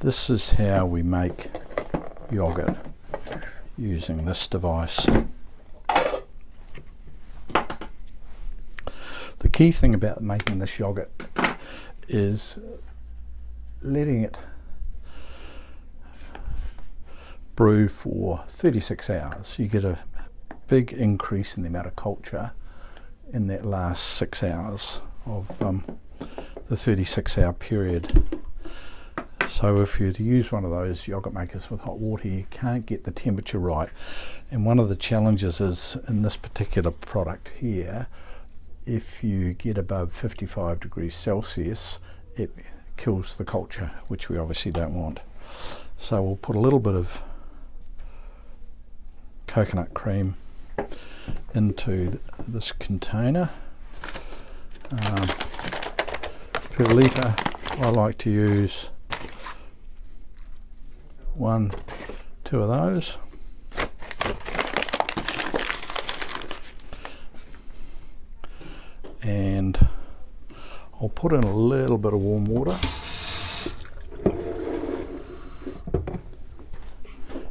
This is how we make yoghurt using this device. The key thing about making this yoghurt is letting it brew for 36 hours. You get a big increase in the amount of culture in that last 6 hours of the 36-hour period. So if you're to use one of those yogurt makers with hot water, you can't get the temperature right. And one of the challenges is in this particular product here, if you get above 55 degrees Celsius, it kills the culture, which we obviously don't want. So we'll put a little bit of coconut cream into this container. Per litre, I like to use 1, 2 of those. And I'll put in a little bit of warm water.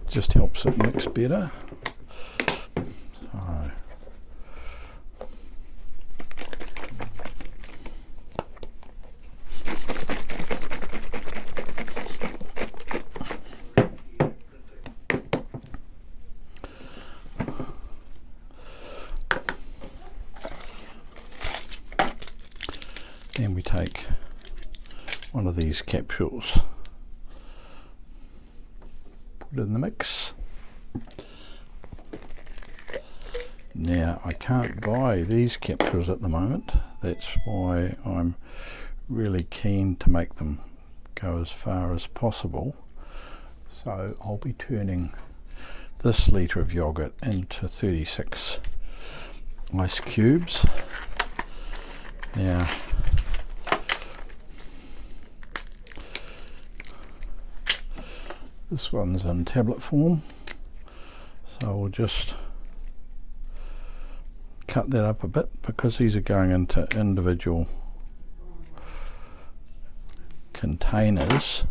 Just helps it mix better. And we take one of these capsules, put it in the mix. Now I can't buy these capsules at the moment, that's why I'm really keen to make them go as far as possible. So I'll be turning this litre of yoghurt into 36 ice cubes. Now this one's in tablet form, so we'll just cut that up a bit because these are going into individual containers,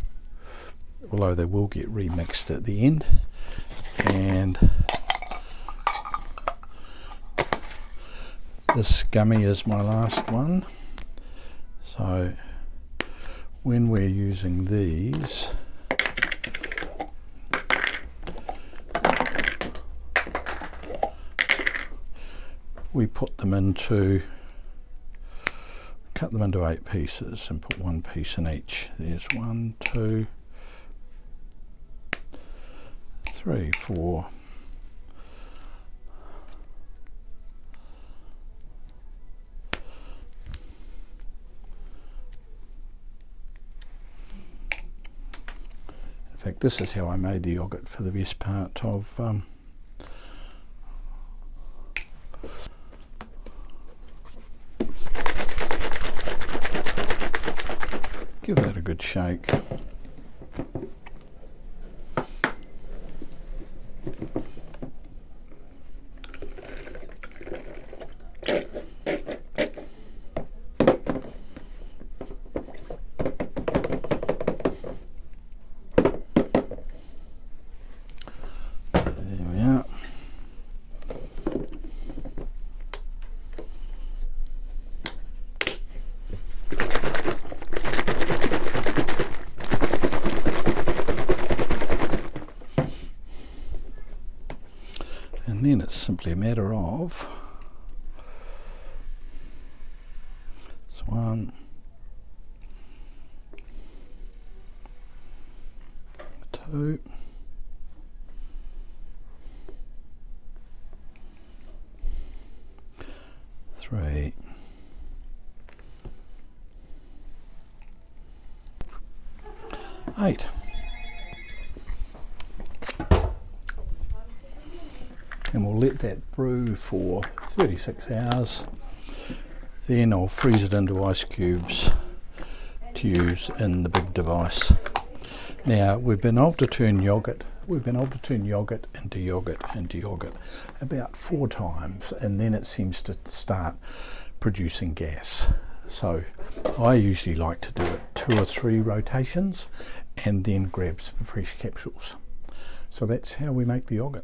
although they will get remixed at the end. And this gummy is my last one, so when we're using these, we put them into, cut them into 8 pieces and put 1 piece in each. There's 1, 2, 3, 4, 5. In fact, this is how I made the yoghurt for the best part of give that a good shake. There we are. And then it's simply a matter of this 1, 2, 3, 8. And we'll let that brew for 36 hours. Then I'll freeze it into ice cubes to use in the big device. Now we've been able to turn yoghurt into yoghurt about 4 times, and then it seems to start producing gas. So I usually like to do it 2 or 3 rotations, and then grab some fresh capsules. So that's how we make the yoghurt.